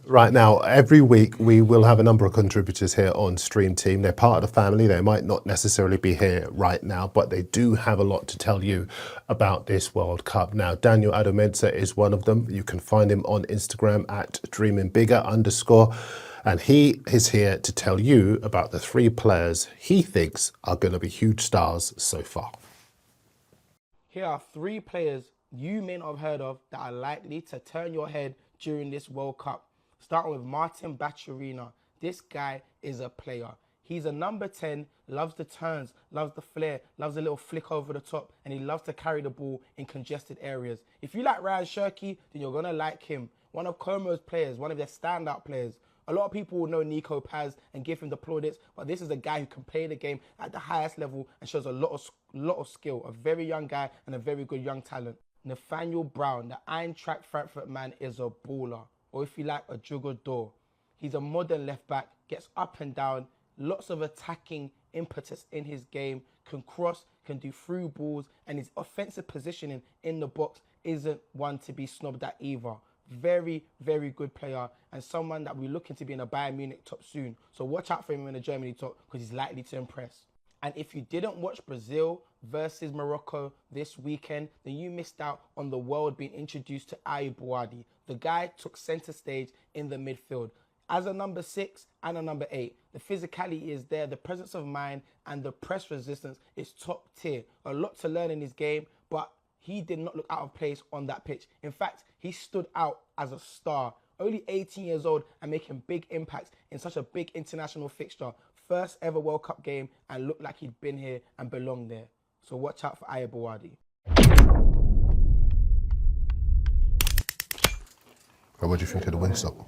Right now, every week we will have a number of contributors here on Stream Team. They're part of the family. They might not necessarily be here right now, but they do have a lot to tell you about this World Cup. Now, Daniel Adomedsa is one of them. You can find him on Instagram at dreamingbigger_. And he is here to tell you about the 3 players he thinks are going to be huge stars so far. Here are 3 players you may not have heard of that are likely to turn your head during this World Cup. Starting with Martin Baturina. This guy is a player. He's a number 10, loves the turns, loves the flair, loves a little flick over the top, and he loves to carry the ball in congested areas. If you like Ryan Shirky, then you're going to like him. One of Como's players, one of their standout players. A lot of people will know Nico Paz and give him the plaudits, but this is a guy who can play the game at the highest level and shows a lot of skill. A very young guy and a very good young talent. Nathaniel Brown, the Eintracht Frankfurt man, is a baller. Or if you like, a jugador. He's a modern left back, gets up and down, lots of attacking impetus in his game, can cross, can do through balls, and his offensive positioning in the box isn't one to be snobbed at either. Very, very good player and someone that we're looking to be in a Bayern Munich top soon. So watch out for him in the Germany top because he's likely to impress. And if you didn't watch Brazil versus Morocco this weekend, then you missed out on the world being introduced to Ayoub Boadi. The guy took centre stage in the midfield. As a number 6 and a number 8, the physicality is there, the presence of mind and the press resistance is top tier. A lot to learn in his game, but he did not look out of place on that pitch. In fact, he stood out as a star. Only 18 years old and making big impacts in such a big international fixture. First ever World Cup game and looked like he'd been here and belonged there. So watch out for Ayoub Boadi. What do you think of the Wingstop?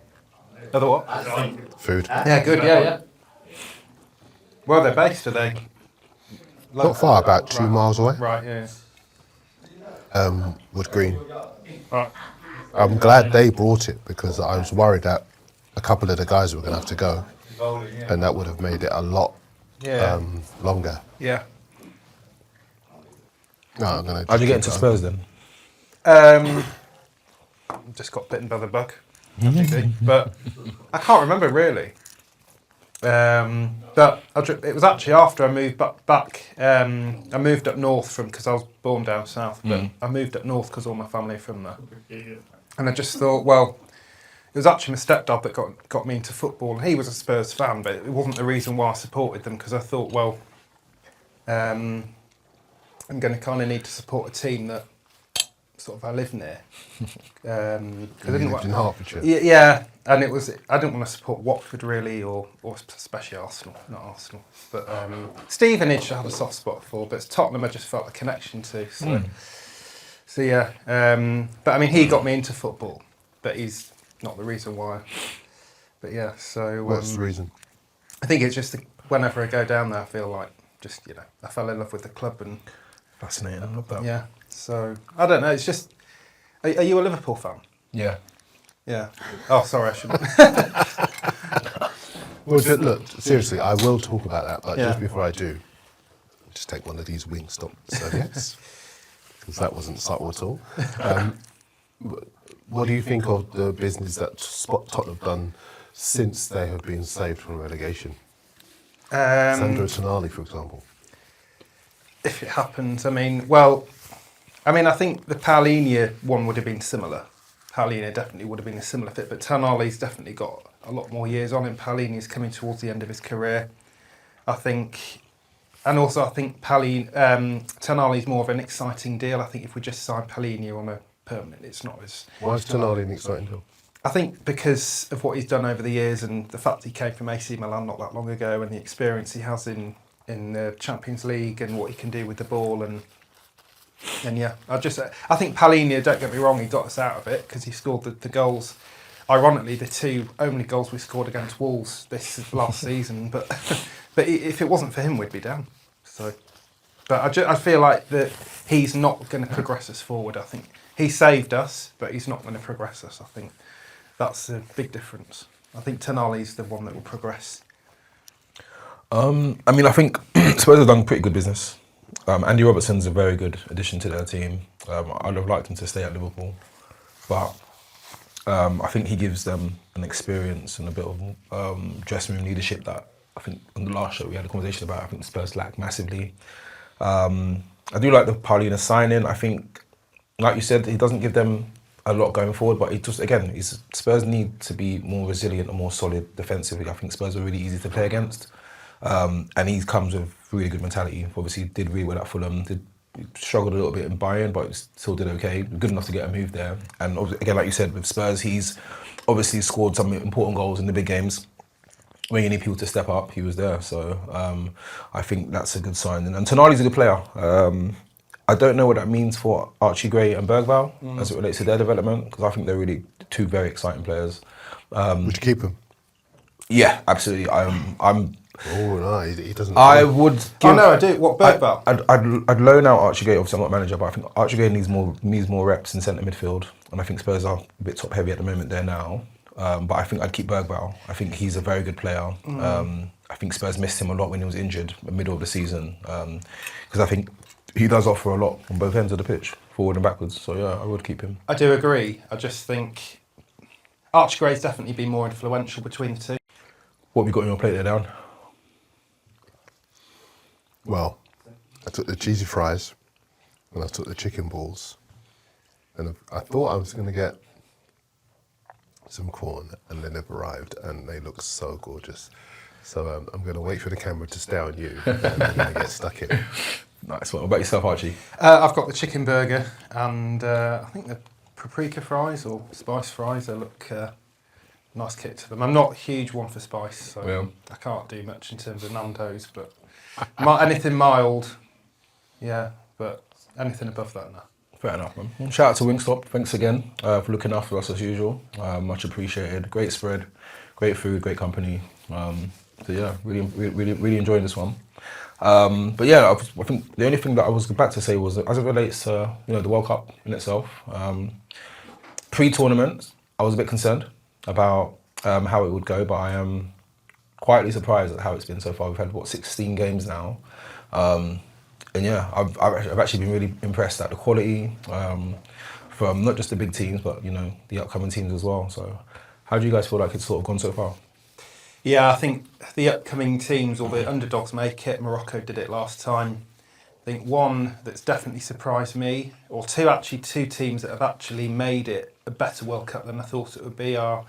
Other what? Food? Yeah, good, yeah. Well, they're based, are they? Not far, about 2 miles away. Right, yeah. Wood Green. Right. I'm glad they brought it because I was worried that a couple of the guys were going to have to go and that would have made it a lot longer. Yeah. No, I'm gonna How'd you get into Spurs then? Just got bitten by the bug. But I can't remember really. But it was actually after I moved back. I moved up north because I was born down south, but I moved up north because all my family are from there. And I just thought, well, it was actually my stepdad that got me into football. And he was a Spurs fan, but it wasn't the reason why I supported them because I thought, well, I'm going to kind of need to support a team that sort of I live near. Because I lived in Hertfordshire. Yeah, and it was I didn't want to support Watford really, or especially Arsenal, not Arsenal. But Stevenage I had a soft spot for, but it's Tottenham I just felt a connection to. So yeah, but I mean he got me into football, but he's not the reason why. But yeah, so What's the reason? I think it's just whenever I go down there, I feel like just I fell in love with the club and Fascinating, I love that. yeah. So I don't know. It's just, are you a Liverpool fan? Yeah. Yeah. Oh, sorry, I shouldn't. Well, look, seriously, I will talk about that, but Yeah. just before I do, just take one of these Wingstop serviettes, because that wasn't subtle at all. What do you think of the business that Tottenham have done since they have been saved from relegation? Sandro Tonali, for example. If it happens, I think the Paulinho one would have been similar. Paulinho definitely would have been a similar fit, but Tonali's definitely got a lot more years on him. Paulinho's coming towards the end of his career, I think. And also, I think Tonali's more of an exciting deal. I think if we just sign Paulinho on a permanent, it's not as... Why is Tonali an exciting deal? I think because of what he's done over the years and the fact he came from AC Milan not that long ago and the experience he has in the Champions League and what he can do with the ball and yeah, I think Paulinho, don't get me wrong, he got us out of it because he scored the goals. Ironically, the 2 only goals we scored against Wolves this last season, but if it wasn't for him, we'd be down. So, but I feel like that he's not going to progress us forward. I think he saved us, but he's not going to progress us. I think that's a big difference. I think Tonali's the one that will progress. I think Spurs have done pretty good business. Andy Robertson's a very good addition to their team. I'd have liked him to stay at Liverpool, but I think he gives them an experience and a bit of dressing room leadership that I think on the last show we had a conversation about. I think Spurs lack massively. I do like the Paulina signing. I think, like you said, he doesn't give them a lot going forward, but it just, again, Spurs need to be more resilient and more solid defensively. I think Spurs are really easy to play against. And he comes with really good mentality. Obviously, did really well at Fulham. Struggled a little bit in Bayern, but still did okay. Good enough to get a move there. And again, like you said, with Spurs, he's obviously scored some important goals in the big games. When you need people to step up, he was there. So I think that's a good sign. And Tonali's a good player. I don't know what that means for Archie Gray and Bergvall as it relates to their development, because I think they're really two very exciting players. Would you keep him? Yeah, absolutely. I'm. Oh no, he doesn't. I would. Give, Oh no, I do. What, Bergvall? I'd loan out Archie Gray. Obviously, I'm not manager, but I think Archie Gray needs more reps in centre midfield, and I think Spurs are a bit top heavy at the moment there now. But I think I'd keep Bergvall. I think he's a very good player. I think Spurs missed him a lot when he was injured in the middle of the season, because I think he does offer a lot on both ends of the pitch, forward and backwards. So yeah, I would keep him. I do agree. I just think Archie Gray's definitely been more influential between the two. What have you got on your plate there, Dan? Well, I took the cheesy fries and I took the chicken balls, and I thought I was going to get some corn, and they never arrived, and they look so gorgeous. So I'm going to wait for the camera to stay on you, and I'm going to get stuck in. Nice one. What about yourself, Archie? I've got the chicken burger and I think the paprika fries or spice fries. They look nice kick to them. I'm not a huge one for spice, so I can't do much in terms of Nando's, but anything mild, yeah, but anything above that, no. Fair enough, man. Well, shout out to Wingstop. Thanks again for looking after us as usual. Much appreciated. Great spread, great food, great company. So yeah, really enjoying this one. But yeah, I think the only thing that I was about to say was that as it relates to the World Cup in itself, pre-tournament, I was a bit concerned about how it would go, but I am quietly surprised at how it's been so far. We've had 16 games now. And yeah, I've actually been really impressed at the quality from not just the big teams, but the upcoming teams as well. So, how do you guys feel like it's sort of gone so far? Yeah, I think the upcoming teams or the underdogs make it. Morocco did it last time. I think one that's definitely surprised me, or two teams that have actually made it a better World Cup than I thought it would be are,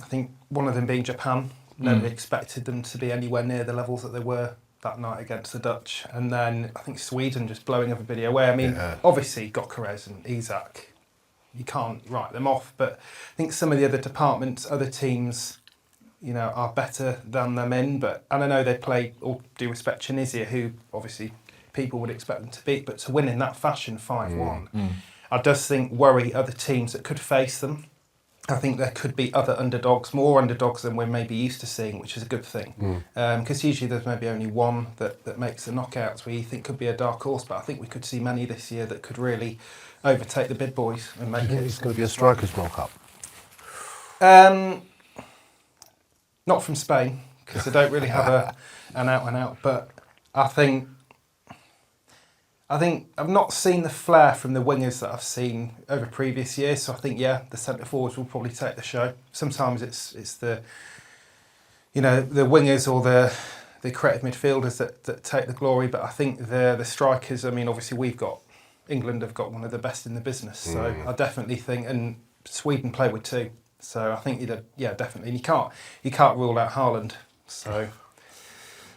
I think one of them being Japan. Nobody expected them to be anywhere near the levels that they were that night against the Dutch. And then I think Sweden just blowing everybody away. I mean, obviously Gyökeres and Isak, you can't write them off, but I think some of the other departments, other teams, are better than them in. But and I know they play, all due respect, Tunisia, who obviously people would expect them to beat, but to win in that fashion 5-1, I just think worry other teams that could face them. I think there could be other underdogs, more underdogs than we're maybe used to seeing, which is a good thing. Because usually there's maybe only one that makes the knockouts where you think could be a dark horse, but I think we could see many this year that could really overtake the big boys and make it. It's going to be a Strikers World Cup. Not from Spain, because they don't really have an out and out, but I think I've not seen the flair from the wingers that I've seen over previous years. So I think the centre forwards will probably take the show. Sometimes it's the wingers or the creative midfielders that take the glory. But I think the strikers. I mean, obviously England have got one of the best in the business. So I definitely think, and Sweden play with two. So I think definitely. And you can't rule out Haaland. So.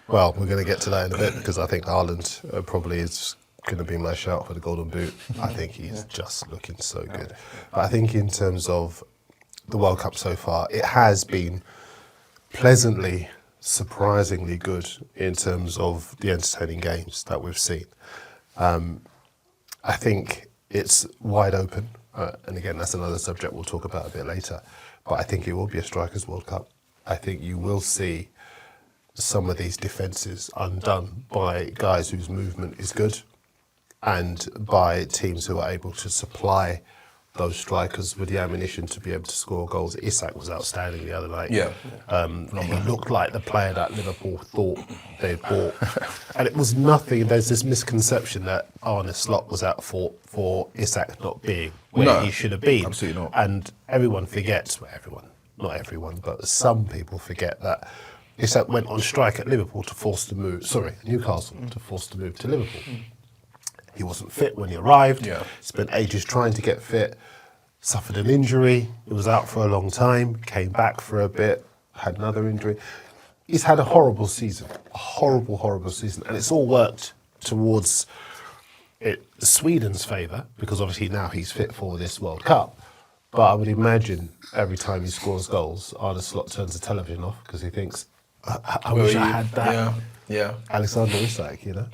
Well, we're going to get to that in a bit because I think Haaland probably is going to be my shout for the Golden Boot. I think he's just looking so good. But I think in terms of the World Cup so far, it has been pleasantly, surprisingly good in terms of the entertaining games that we've seen. I think it's wide open. And again, that's another subject we'll talk about a bit later. But I think it will be a Strikers World Cup. I think you will see some of these defences undone by guys whose movement is good and by teams who are able to supply those strikers with the ammunition to be able to score goals. Isak was outstanding the other night. Yeah. He looked like the player that Liverpool thought they'd bought And it was nothing. There's this misconception that Arne Slot was at fault for Isak not being where No, he should have been. absolutely not. And everyone forgets, well, everyone, not everyone, but some people forget that Isak went on strike at Liverpool to force the move. Sorry, Newcastle to force the move to Liverpool. He wasn't fit when he arrived. Yeah. Spent ages trying to get fit. Suffered an injury. He was out for a long time. Came back for a bit. Had another injury. He's had a horrible season. A horrible, horrible season. And it's all worked towards Sweden's favour, because obviously now he's fit for this World Cup. But I would imagine every time he scores goals, Arne Slot turns the television off because he thinks, I wish I had that. Yeah. Alexander Isak, you know?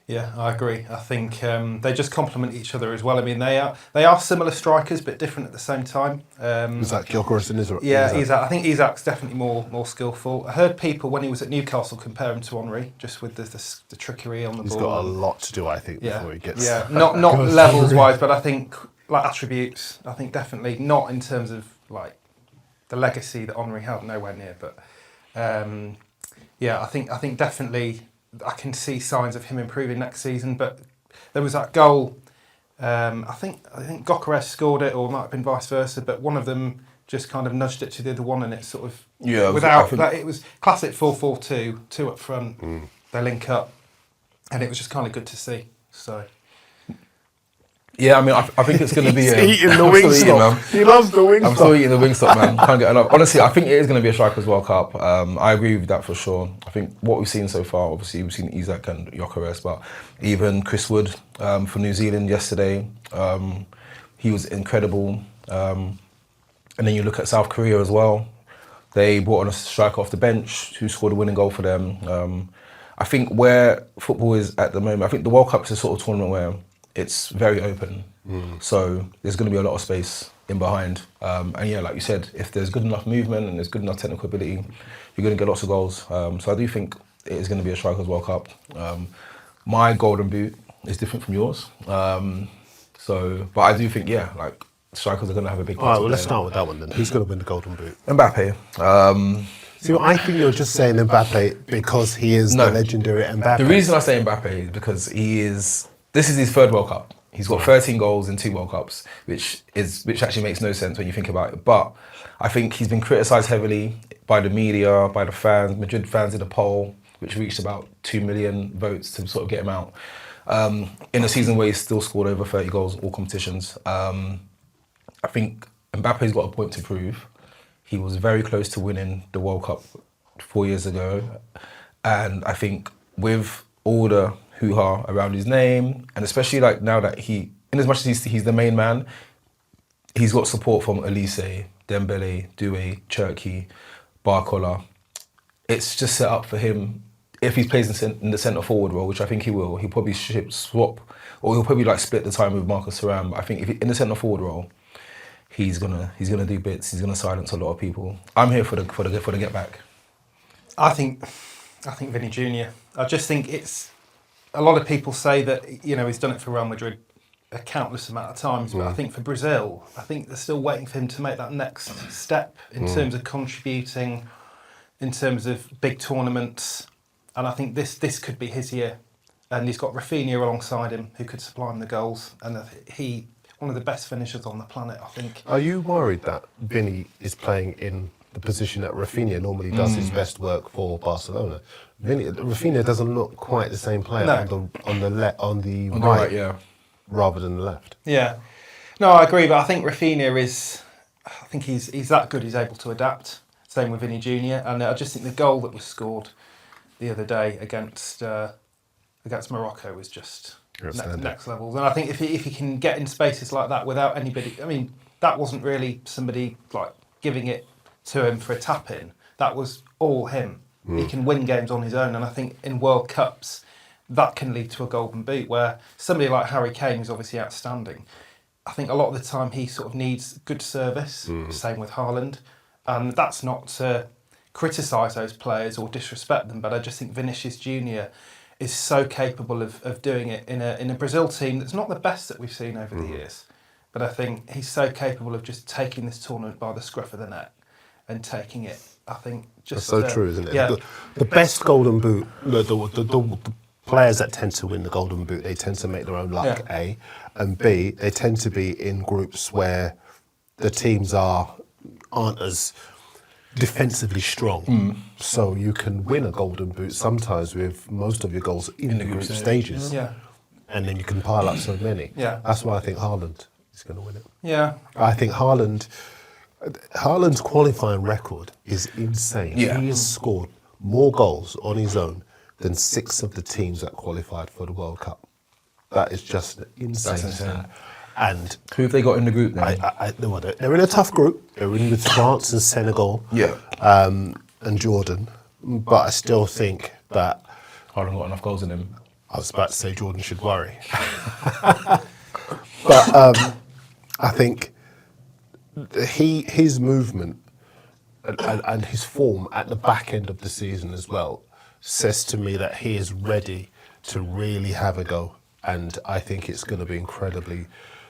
Yeah, I agree. I think they just complement each other as well. I mean, they are similar strikers, but different at the same time. Isak Gyökeres and Isak. Yeah, Isak. I think Isak's definitely more skillful. I heard people when he was at Newcastle compare him to Henry, just with the trickery on the He's ball. got a lot to do, I think, Yeah, before he gets... yeah. Not levels wise, but I think like attributes. I think definitely not in terms of like the legacy that Henry had, nowhere near. But yeah, I think definitely. I can see signs of him improving next season, but there was that goal. I think Gyökeres scored it, or it might have been vice versa. But one of them just kind of nudged it to the other one, and it sort of without that. It was classic 4-4-2, two up front. They link up, and it was just kind of good to see. So. Yeah, I mean, I think it's going to be... He's eating the Wingstop. He loves the Wingstop. I'm still eating the Wingstop, man. Can't get enough. Honestly, I think it is going to be a Strikers World Cup. I agree with that for sure. I think what we've seen so far, obviously we've seen Isak and Gyökeres, but even Chris Wood for New Zealand yesterday, he was incredible. And then you look at South Korea as well. They brought on a striker off the bench who scored a winning goal for them. I think where football is at the moment, I think the World Cup is a sort of tournament where it's very open, so there's going to be a lot of space in behind. And yeah, like you said, if there's good enough movement and there's good enough technical ability, you're going to get lots of goals. So I do think it is going to be a Strikers World Cup. My golden boot is different from yours. But I do think, yeah, like strikers are going to have a big part. All right, well, let's start with that one then. Who's going to win the golden boot? Mbappe. See, well, I think you're just saying Mbappe because he is the legendary Mbappe. The reason I say Mbappe is because this is his third World Cup. He's got 13 goals in 2 World Cups, which actually makes no sense when you think about it. But I think he's been criticised heavily by the media, by the fans. Madrid fans did a poll, which reached about 2 million votes to sort of get him out. In a season where he's still scored over 30 goals in all competitions. I think Mbappe's got a point to prove. He was very close to winning the World Cup 4 years ago. And I think with all the hoo-ha around his name, and especially like now that in as much as he's the main man, he's got support from Elise, Dembele, Doué, Cherki, Barcola. It's just set up for him. If he plays in the centre forward role, which I think he will, he'll probably swap, or he'll probably like split the time with Marcus Thuram. But I think if in the centre forward role, he's gonna do bits. He's gonna silence a lot of people. I'm here for the get back. I think Vinny Jr. I just think it's a lot of people say that he's done it for Real Madrid a countless amount of times, but I think for Brazil, I think they're still waiting for him to make that next step in terms of contributing, in terms of big tournaments, and I think this could be his year. And he's got Rafinha alongside him who could supply him the goals, and he one of the best finishers on the planet, I think. Are you worried that Vinny is playing in the position that Rafinha normally does his best work for Barcelona? Rafinha doesn't look quite the same player on the right, yeah, rather than the left. Yeah, no, I agree, but I think Rafinha is. I think he's that good. He's able to adapt. Same with Vinny Jr. And I just think the goal that was scored the other day against Morocco was just next level. And I think if he can get in spaces like that without anybody, I mean, that wasn't really somebody like giving it to him for a tap in. That was all him. He can win games on his own, and I think in World Cups that can lead to a golden boot. Where somebody like Harry Kane, who's obviously outstanding, I think a lot of the time he sort of needs good service. Same with Haaland, and that's not to criticise those players or disrespect them, but I just think Vinicius Junior is so capable of doing it in a Brazil team that's not the best that we've seen over the years. But I think he's so capable of just taking this tournament by the scruff of the neck and taking it. I think That's just so true, isn't it? Yeah, The best Golden Boot, the players that tend to win the Golden Boot, they tend to make their own luck, Yeah. A, and B, they tend to be in groups where the teams aren't as defensively strong. So you can win a Golden Boot sometimes with most of your goals in the group stages. Yeah. And then you can pile up so many. Yeah. That's why I think Haaland is going to win it. yeah. I think Haaland's qualifying record is insane. Yeah. He has scored more goals on his own than 6 of the teams that qualified for the World Cup. That is just insane. That's insane. And Who have they got in the group then? they're in a tough group. They're in with France and Senegal, Yeah. and Jordan. But I still think that Haaland got enough goals in him. I was about to say Jordan should worry. But I think his movement and his form at the back end of the season as well says to me that he is ready to really have a go. And I think it's going to be incredibly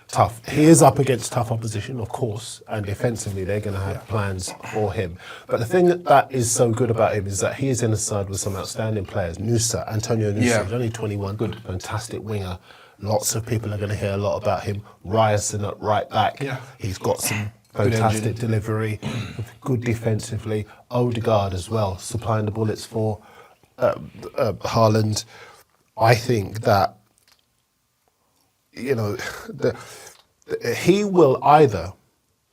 tough. He is up against tough opposition, of course, and defensively they're going to have plans for him. But the thing that is so good about him is that he is in a side with some outstanding players. Antonio Nusa, Yeah. he's only 21, good, fantastic winger. Lots of people are going to hear a lot about him. Ryerson at right back. Yeah. He's got some fantastic delivery, good defensively. Odegaard as well, supplying the bullets for Haaland. I think that, you know, he will either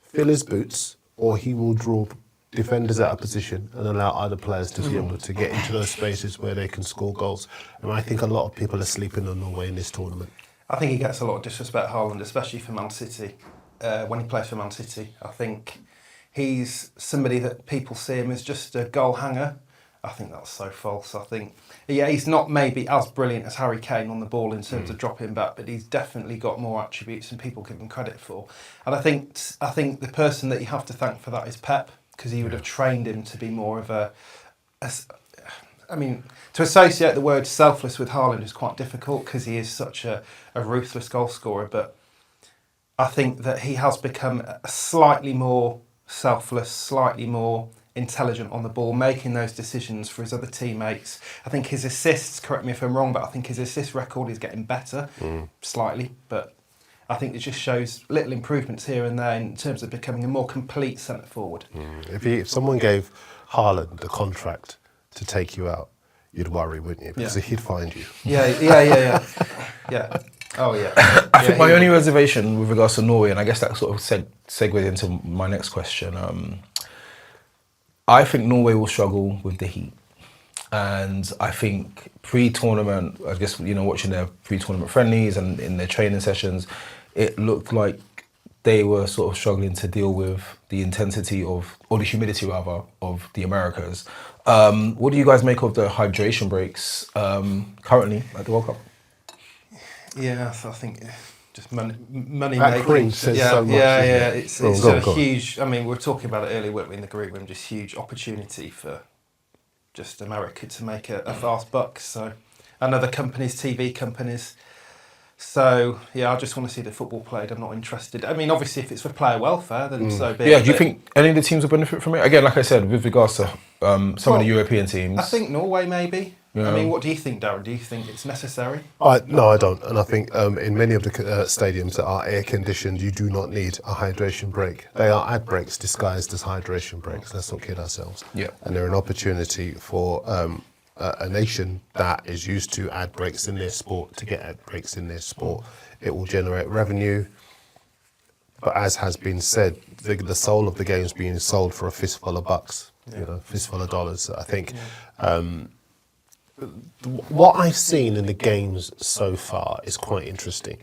fill his boots or he will draw defenders out of position and allow other players to be able to get into those spaces where they can score goals. And I think a lot of people are sleeping on Norway in this tournament. I think he gets a lot of disrespect, Haaland, especially for Man City. When he plays for Man City, I think he's somebody that people see him as just a goal hanger. I think that's so false. I think, yeah, he's not maybe as brilliant as Harry Kane on the ball in terms of dropping back, but he's definitely got more attributes than people give him credit for. And I think the person that you have to thank for that is Pep, because he would have trained him to be more of I mean, to associate the word selfless with Haaland is quite difficult because he is such a ruthless goal scorer, but I think that he has become a slightly more selfless, slightly more intelligent on the ball, making those decisions for his other teammates. I think his assists, correct me if I'm wrong, but I think his assist record is getting better, slightly, but I think it just shows little improvements here and there in terms of becoming a more complete centre forward. If someone gave Haaland the contract to take you out, you'd worry, wouldn't you? Because he'd find you. Yeah. Oh yeah. I think my only reservation with regards to Norway, and I guess that sort of segues into my next question. I think Norway will struggle with the heat, and I think pre-tournament, I guess watching their pre-tournament friendlies and in their training sessions, it looked like they were sort of struggling to deal with the intensity or the humidity rather, of the Americas. What do you guys make of the hydration breaks currently at the World Cup? Yeah, so I think just money That making. cringe says so much. Yeah. Isn't it? It's Go on, a go on. huge. I mean, we were talking about it earlier, weren't we, in the group room? Just huge opportunity for just America to make a fast buck. So, and other companies, TV companies. So yeah, I just want to see the football played. I'm not interested. I mean, obviously, if it's for player welfare, then so be it. Yeah, do you think any of the teams will benefit from it? Again, like I said, with regards to some of the European teams. I think Norway maybe. Yeah. I mean, what do you think, Darren? Do you think it's necessary? No, I don't. And I think in many of the stadiums that are air conditioned, you do not need a hydration break. They are ad breaks disguised as hydration breaks. Let's not kid ourselves. Yeah. And they're an opportunity for a nation that is used to ad breaks in their sport to get ad breaks in their sport. It will generate revenue. But as has been said, the soul of the game is being sold for a fistful of bucks, fistful of dollars. I think what I've seen in the games so far is quite interesting,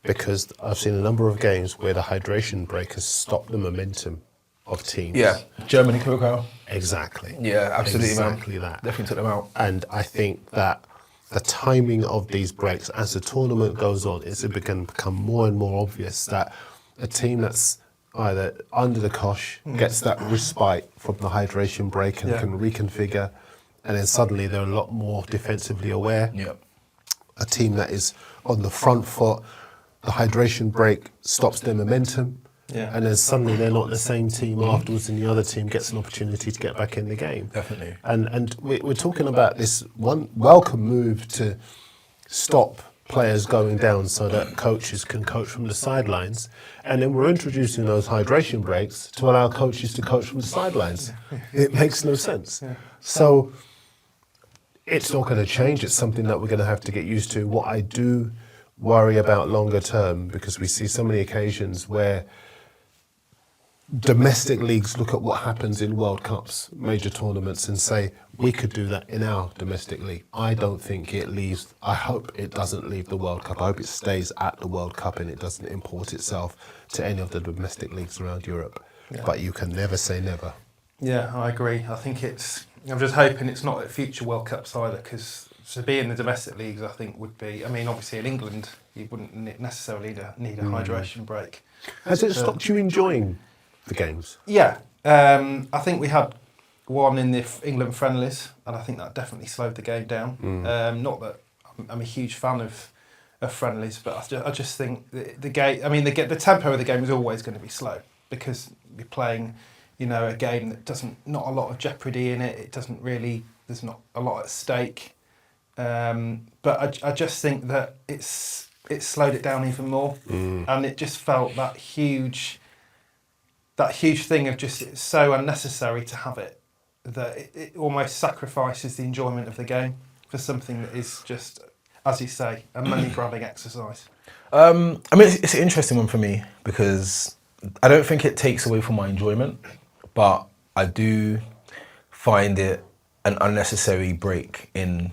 because I've seen a number of games where the hydration break has stopped the momentum of teams. Yeah, Germany, Curacao. Exactly. Yeah, absolutely, exactly man. that. Definitely took them out. And I think that the timing of these breaks, as the tournament goes on, it's become more and more obvious that a team that's either under the cosh gets that respite from the hydration break and can reconfigure, and then suddenly they're a lot more defensively aware. Yeah. A team that is on the front foot, the hydration break stops their momentum, Yeah. And then suddenly they're not the same team afterwards, and the other team gets an opportunity to get back in the game. Definitely. And we're talking about this one welcome move to stop players going down so that coaches can coach from the sidelines. And then we're introducing those hydration breaks to allow coaches to coach from the sidelines. It makes no sense. So it's not going to change. It's something that we're going to have to get used to. What I do worry about longer term, because we see so many occasions where domestic leagues look at what happens in World Cups, major tournaments, and say, we could do that in our domestic league. I don't think it leaves, I hope it doesn't leave the World Cup. I hope it stays at the World Cup and it doesn't import itself to any of the domestic leagues around Europe. But you can never say never. Yeah, I agree. I think I'm just hoping it's not at future World Cups either, because to be in the domestic leagues, I think would be, I mean, obviously in England, you wouldn't necessarily need a hydration break. Has it stopped you enjoying the games? Yeah, I think we had one in the England friendlies, and I think that definitely slowed the game down. Not that I'm a huge fan of friendlies, but I just think the game. I mean, the tempo of the game is always going to be slow because you're playing, a game that not a lot of jeopardy in it. It doesn't really. There's not a lot at stake. But I just think that it's slowed it down even more, and it just felt that huge thing of just it's so unnecessary to have it that it almost sacrifices the enjoyment of the game for something that is just, as you say, a money grabbing exercise. I mean, it's an interesting one for me because I don't think it takes away from my enjoyment, but I do find it an unnecessary break in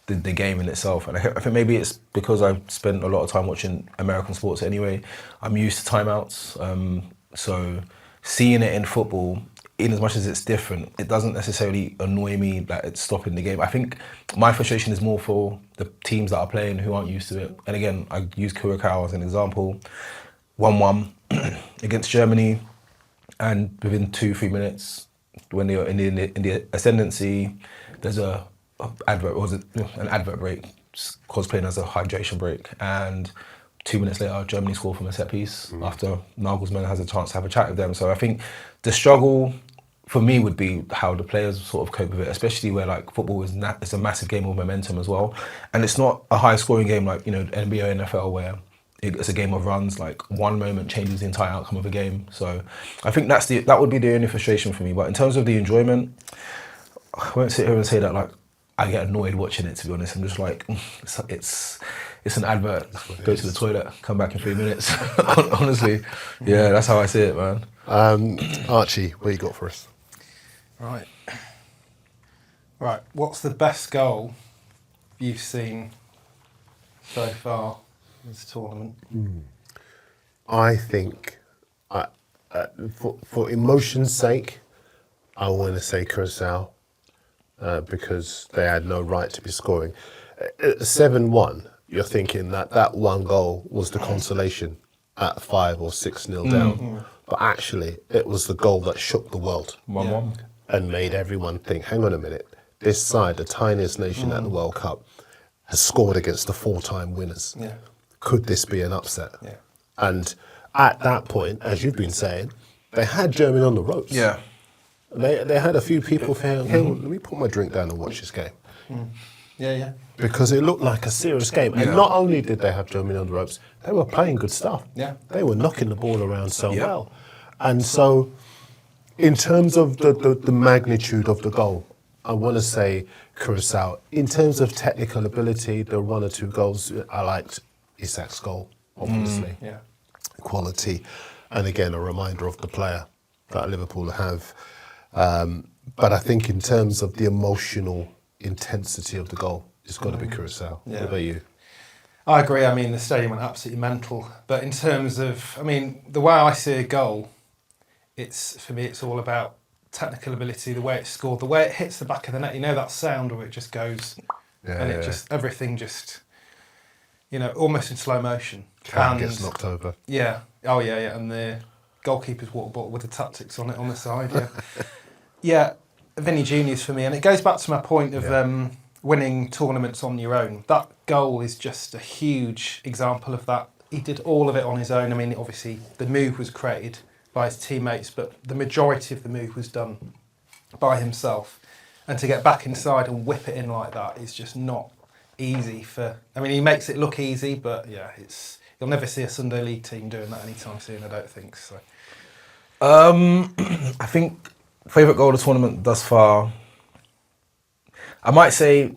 the game in itself. And I think maybe it's because I've spent a lot of time watching American sports anyway. I'm used to timeouts. So seeing it in football, in as much as it's different, it doesn't necessarily annoy me that it's stopping the game. I think my frustration is more for the teams that are playing who aren't used to it. And again, I use Curacao as an example. 1-1 against Germany, and within 2-3 minutes, when they are in the ascendancy, there's an advert break, cosplaying as a hydration break, and 2 minutes later, Germany score from a set piece after Nagelsmann has a chance to have a chat with them. So I think the struggle for me would be how the players sort of cope with it, especially where like football is it's a massive game of momentum as well, and it's not a high scoring game like NBA or NFL where it's a game of runs. Like one moment changes the entire outcome of a game. So I think that would be the only frustration for me. But in terms of the enjoyment, I won't sit here and say that like I get annoyed watching it. To be honest, I'm just like it's an advert. Go to the toilet, come back in 3 minutes. Honestly, yeah, that's how I see it, man. Archie, what you got for us? Right. What's the best goal you've seen so far in this tournament? I think, for emotion's sake, I want to say Curacao because they had no right to be scoring. 7-1, you're thinking that one goal was the consolation at 5 or 6-0 down. But actually, it was the goal that shook the world 1-1. and made everyone think, hang on a minute, this side, the tiniest nation at the World Cup, has scored against the 4-time winners. Yeah. Could this be an upset? Yeah. And at that point, as you've been saying, they had Germany on the ropes. Yeah. They had a few people saying, hey, let me put my drink down and watch this game. Yeah. Because it looked like a serious game. And not only did they have Germany on the ropes, they were playing good stuff. Yeah. They were knocking the ball around so well. And so, in terms of the magnitude of the goal, I want to say Curacao. In terms of technical ability, the 1 or 2 goals, I liked Isak's goal, obviously. Yeah. Quality. And again, a reminder of the player that Liverpool have. But I think in terms of the emotional intensity of the goal, it's got to be Curacao. Yeah. What about you? I agree. I mean, the stadium went absolutely mental. But in terms of, the way I see a goal, for me, it's all about technical ability, the way it's scored, the way it hits the back of the net. You know that sound where it just goes, everything just, almost in slow motion. Cam gets knocked over. Yeah. Oh, yeah. And the goalkeeper's water bottle with the tactics on it on the side. Yeah. Yeah. Vinny Junior's for me. And it goes back to my point of winning tournaments on your own. That goal is just a huge example of that. he did all of it on his own. I mean, obviously the move was created by his teammates, but the majority of the move was done by himself. And to get back inside and whip it in like that is just not easy I mean, he makes it look easy, but yeah, you'll never see a Sunday League team doing that anytime soon, I don't think so. I think favourite goal of the tournament thus far, I might say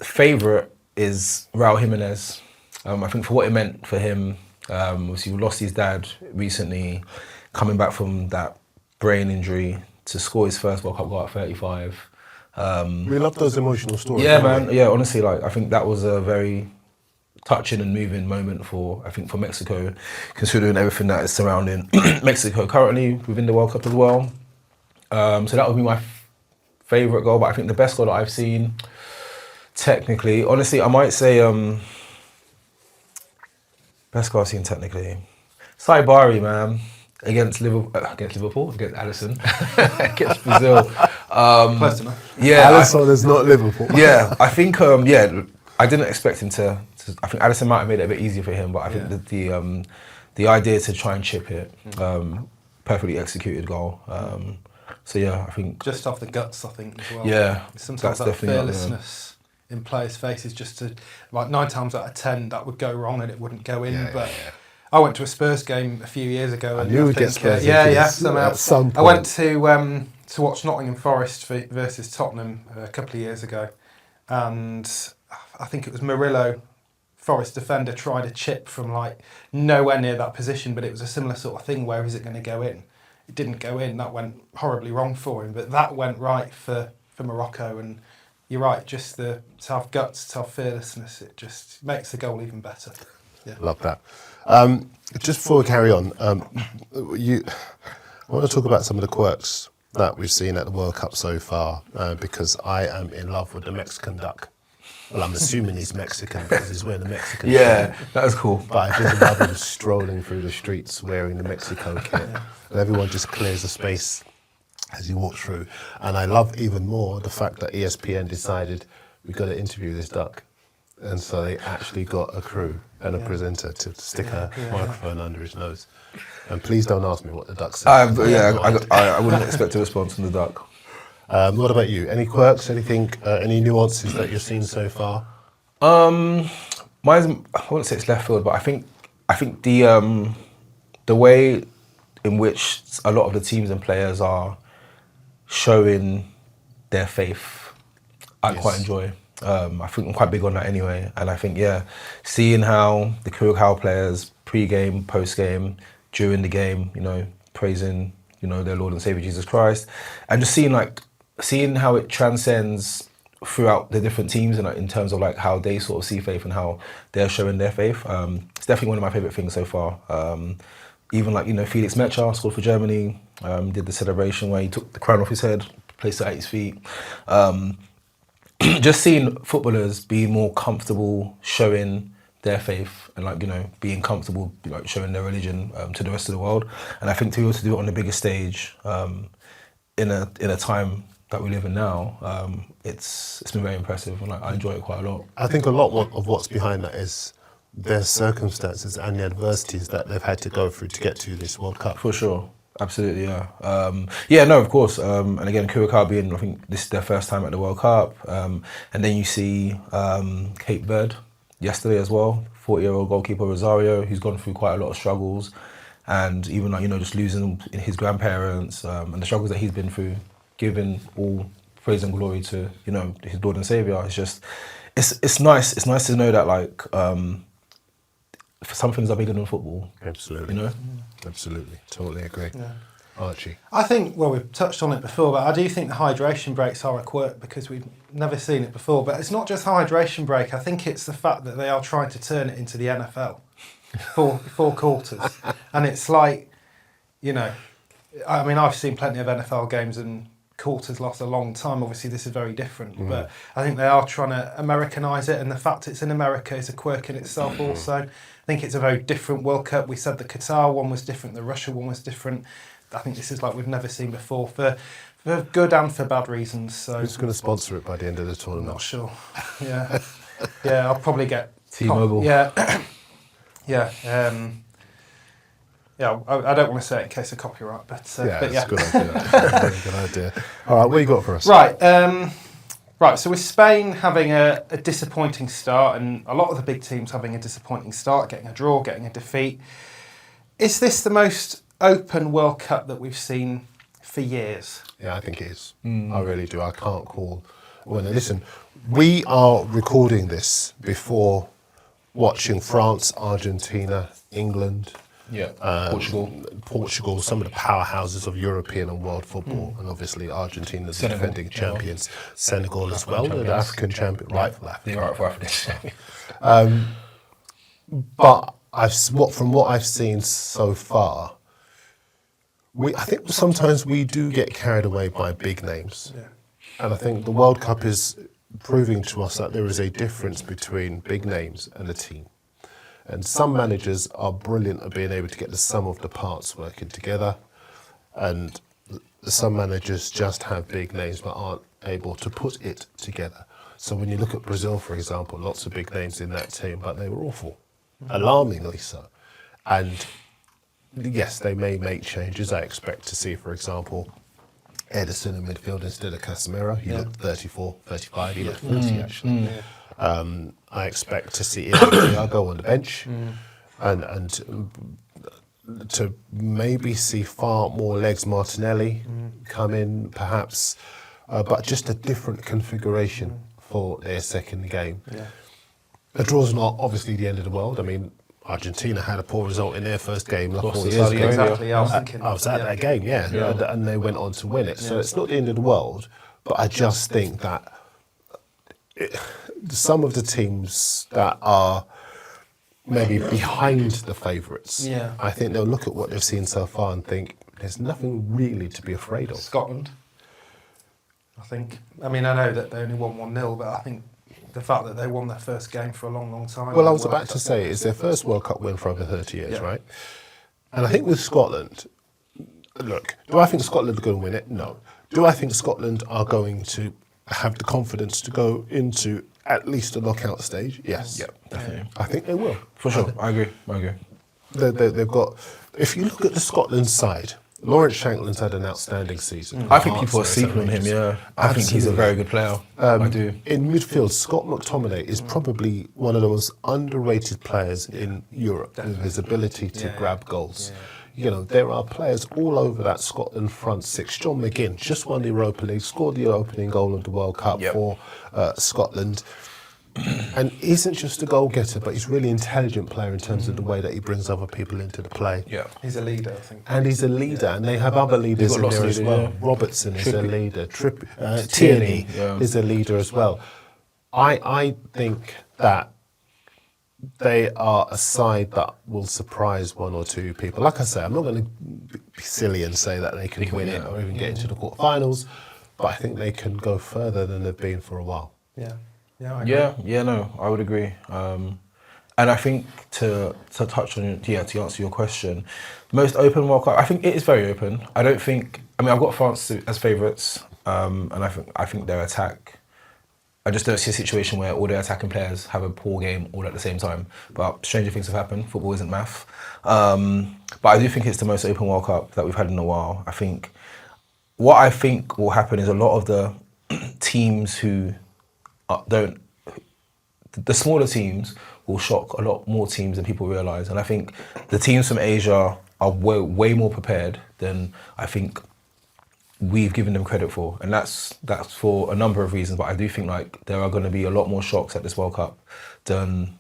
favourite is Raul Jimenez. I think for what it meant for him, obviously he lost his dad recently, coming back from that brain injury to score his first World Cup goal at 35. We love those emotional stories. Yeah, don't we? man. Yeah, honestly, like I think that was a very touching and moving moment for Mexico, considering everything that is surrounding Mexico currently within the World Cup as well. So that would be my favourite goal, but I think the best goal that I've seen, technically, honestly, I might say best goal I've seen technically, Saibari, man, against Liverpool, against Alisson, against Brazil. Close enough. Yeah, Alisson is not Liverpool. yeah, I think I didn't expect him to. I think Alisson might have made it a bit easier for him, but I think that the idea to try and chip it, perfectly executed goal. So yeah, I think Just off the guts, I think, as well. Yeah, Sometimes that's that definitely up there. fearlessness in players' faces, just to, like 9 times out of 10, that would go wrong and it wouldn't go in. Yeah, but I went to a Spurs game a few years ago. I And knew we'd get Spurs yeah, into yeah. this Somehow. at some I point. went to watch Nottingham Forest versus Tottenham a couple of years ago, and I think it was Murillo, Forest defender, tried a chip from like nowhere near that position, but it was a similar sort of thing. Where is it going to go in? It didn't go in. That went horribly wrong for him, but that went right for Morocco. And you're right, just to have guts, to have fearlessness, it just makes the goal even better. Yeah. Love that. Just before we carry on, I want to talk about some of the quirks that we've seen at the World Cup so far, because I am in love with the Mexican duck. Well, I'm assuming he's Mexican because he's wearing the Mexican yeah, shirt. that was cool. But I just love him strolling through the streets wearing the Mexico kit. And everyone just clears the space as he walks through. And I love even more the fact that ESPN decided we've got to interview this duck. And so they actually got a crew and a presenter to stick a microphone under his nose. And please don't ask me what the duck said. I wouldn't expect a response from the duck. What about you? Any quirks, anything, any nuances that you've seen so far? Mine's, I wouldn't say it's left field, but I think the way in which a lot of the teams and players are showing their faith, I quite enjoy. I think I'm quite big on that anyway, and I think seeing how the Curacao players pre-game, post-game, during the game, praising their Lord and Savior Jesus Christ, and just seeing how it transcends throughout the different teams and in terms of like how they sort of see faith and how they're showing their faith. It's definitely one of my favourite things so far. Even Felix Mecha scored for Germany, did the celebration where he took the crown off his head, placed it at his feet. Just seeing footballers be more comfortable showing their faith and being comfortable showing their religion to the rest of the world. And I think to be able to do it on the biggest stage in a time that we live in now, it's been very impressive and I enjoy it quite a lot. I think a lot of what's behind that is their circumstances and the adversities that they've had to go through to get to this World Cup. For sure. Absolutely, yeah. No, of course. And again, Curacao being, I think this is their first time at the World Cup. And then you see Cape Verde yesterday as well, 40-year-old goalkeeper Rosario, who's gone through quite a lot of struggles. And even just losing his grandparents and the struggles that he's been through, giving all praise and glory to, his Lord and Saviour. It's just, it's nice. It's nice to know that some things are bigger than football. Absolutely. Absolutely. Totally agree. Yeah. Archie. I think, we've touched on it before, but I do think the hydration breaks are a quirk because we've never seen it before. But it's not just hydration break. I think it's the fact that they are trying to turn it into the NFL. Four quarters. And it's like, I mean, I've seen plenty of NFL games and quarters last a long time. Obviously, this is very different. But I think they are trying to Americanise it. And the fact it's in America is a quirk in itself also. I think it's a very different World Cup. We said the Qatar one was different, the Russia one was different. I think this is like we've never seen before for good and for bad reasons. So Who's going to sponsor it by the end of the I'm tournament? not sure. Yeah, I'll probably get T-Mobile. Yeah, Yeah. Yeah, I don't want to say it in case of copyright, but Yeah, but that's a good idea. Very good idea. All right, what you got for us? Right, right. So with Spain having a disappointing start, and a lot of the big teams having a disappointing start, getting a draw, getting a defeat, is this the most open World Cup that we've seen for years? Yeah, I think it is. I really do. I can't call. Well, now listen, we are recording this before watching France, Argentina, England, Portugal, some of the powerhouses of European and world football, and obviously Argentina's the defending champions, Senegal as well, the African champion, rightful African. They're rightful African champions. But from what I've seen so far, I think sometimes we do get carried away by big names, and I think the World Cup is proving to us that there is a difference between big names and a team. And some managers are brilliant at being able to get the sum of the parts working together, and some managers just have big names but aren't able to put it together. So when you look at Brazil, for example, lots of big names in that team, but they were awful, alarmingly so. And yes, they may make changes. I expect to see, for example, Edison in midfield instead of Casemiro. He looked 34, 35, he looked 40 actually. I expect to see Thiago on the bench and to maybe see far more legs Martinelli come in perhaps, but just a different configuration for their second game. A draw's not obviously the end of the world. I mean, Argentina had a poor result in their first game like 4 years ago. Exactly, I was thinking. I was at that game, and they went on to win it. So it's not the end of the world, but I just think that some of the teams that are maybe behind the favourites, I think they'll look at what they've seen so far and think there's nothing really to be afraid of. Scotland, I think. I mean, I know that they only won 1-0, but I think the fact that they won their first game for a long, long time. Well, I was about to say, it's their first World Cup win for over 30 years, right? And I think with Scotland, look, do I think Scotland are going to win it? No. Do I think Scotland are going to have the confidence to go into at least a knockout stage? Yes. Yeah, definitely. I think they will. For sure, I agree. They've got, if you look at the Scotland side, Lawrence Shankland's had an outstanding season. I think people are sleeping on him, I think he's a very good player. I do. In midfield, Scott McTominay is probably one of the most underrated players in Europe with his ability to grab goals. You know, there are players all over that Scotland front six. John McGinn just won the Europa League, scored the opening goal of the World Cup for Scotland. And isn't just a goal-getter, but he's a really intelligent player in terms of the way that he brings other people into the play. Yeah, he's a leader, I think. And he's a leader, and they have other leaders in there as well. Robertson is a leader. Tierney is a leader as well. I think that they are a side that will surprise one or two people. Like I say, I'm not going to be silly and say that they can win it or even get into the quarterfinals, but I think they can go further than they've been for a while. No, I would agree. And I think to touch on to answer your question, most open World Cup, I think it is very open. I mean, I've got France as favourites, and I think their attack. I just don't see a situation where all their attacking players have a poor game all at the same time. But stranger things have happened. Football isn't math. But I do think it's the most open World Cup that we've had in a while. What I think will happen is a lot of the teams who the smaller teams will shock a lot more teams than people realise. And I think the teams from Asia are way more prepared than I think we've given them credit for. And that's for a number of reasons. But I do think like there are going to be a lot more shocks at this World Cup than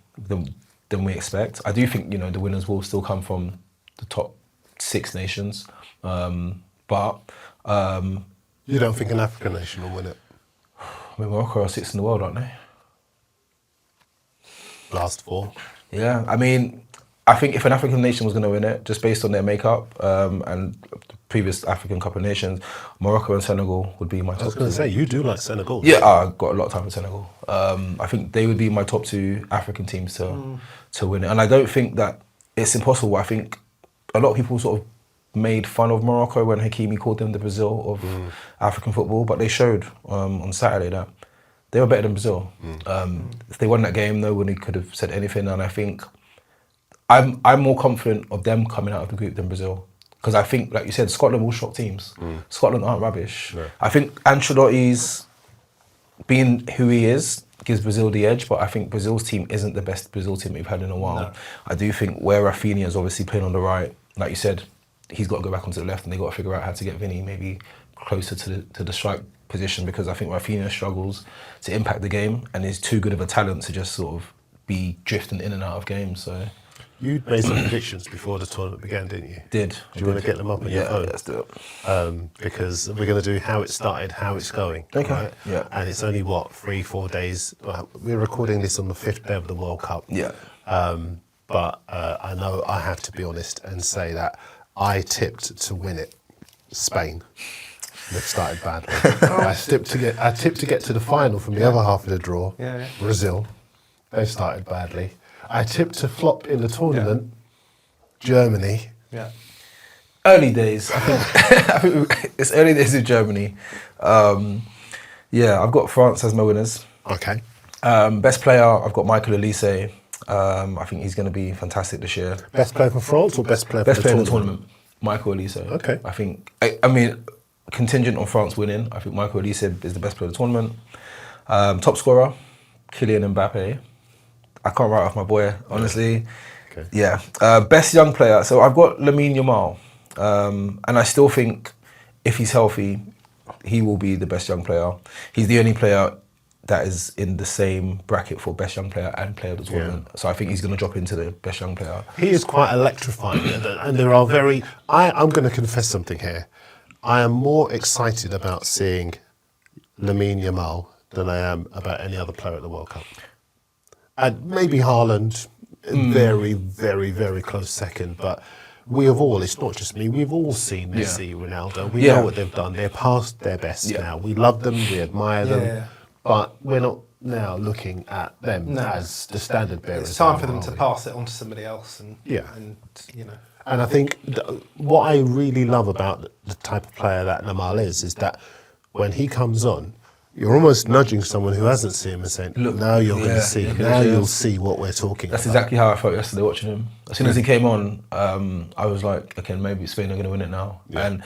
we expect. I do think, the winners will still come from the top 6 nations. But you don't think an African nation will win it? I mean, Morocco are 6th in the world, aren't they? Last 4. Yeah, I mean, I think if an African nation was going to win it, just based on their makeup and the previous African Cup of Nations, Morocco and Senegal would be my top 2. I was going to say, you do like Senegal. Yeah, I've got a lot of time in Senegal. I think they would be my top 2 African teams to win it. And I don't think that it's impossible. I think a lot of people sort of made fun of Morocco when Hakimi called them the Brazil of African football, but they showed on Saturday that they were better than Brazil. If they won that game, nobody could have said anything, and I think I'm more confident of them coming out of the group than Brazil. Because I think, like you said, Scotland will shock teams. Scotland aren't rubbish. No. I think Ancelotti's being who he is gives Brazil the edge, but I think Brazil's team isn't the best Brazil team we've had in a while. No. I do think where Rafinha is obviously playing on the right, like you said, he's got to go back onto the left, and they've got to figure out how to get Vinny maybe closer to the strike position, because I think Rafinha struggles to impact the game and is too good of a talent to just sort of be drifting in and out of games. So You made some predictions before the tournament began, didn't you? do you want to get them up on your phone? let's do it. Because we're going to do how it started, how it's going. Okay. Right? Yeah. And it's only, 3-4 days. We're recording this on the 5th day of the World Cup. Yeah. But I know I have to be honest and say that I tipped to win it, Spain. They've started badly. I tipped to get to the final from the other half of the draw, Brazil. They've started badly. I tipped to flop in the tournament, Germany. Yeah. Early days. I think it's early days of Germany. I've got France as my winners. Okay. Best player, I've got Michael Olise. I think he's going to be fantastic this year. Best player for France or best player for Best the player in tournament? the tournament, Michael Olise. Okay. I think, I mean, contingent on France winning, I think Michael Olise is the best player of the tournament. Top scorer, Kylian Mbappe. I can't write off my boy, honestly. Okay. Yeah. Best young player, so I've got Lamine Yamal. And I still think if he's healthy, he will be the best young player. He's the only player that is in the same bracket for best young player and player of the tournament. So I think he's going to drop into the best young player. He is quite electrifying, and there are I'm going to confess something here. I am more excited about seeing Lamine Yamal than I am about any other player at the World Cup. And maybe Haaland, very, very, very close second. But we have all, it's not just me, we've all seen Messi, Ronaldo. We know what they've done. They're past their best now. We love them, we admire them. But we're not now looking at them as the standard bearers. It's time for them to pass it on to somebody else. And you know. And I think what I really love about the type of player that Yamal is that when he comes on, you're almost nudging someone who hasn't seen him and saying, "Look, now you're going to see. Now you'll see what we're talking That's about." exactly how I felt yesterday watching him. As soon as he came on, I was like, okay, maybe Spain are going to win it now. Yeah. And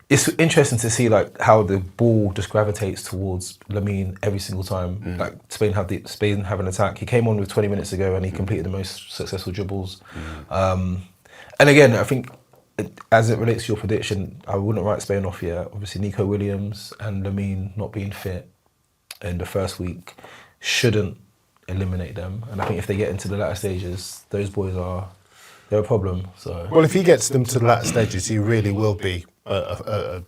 it's interesting to see like how the ball just gravitates towards Lamine every single time. Like Spain have an attack. He came on with 20 minutes ago and he completed the most successful dribbles. And again, I think as it relates to your prediction, I wouldn't write Spain off yet. Obviously, Nico Williams and Lamine not being fit in the first week shouldn't eliminate them. And I think if they get into the latter stages, those boys they're a problem. So Well, if he gets them to the latter stages, he really will be a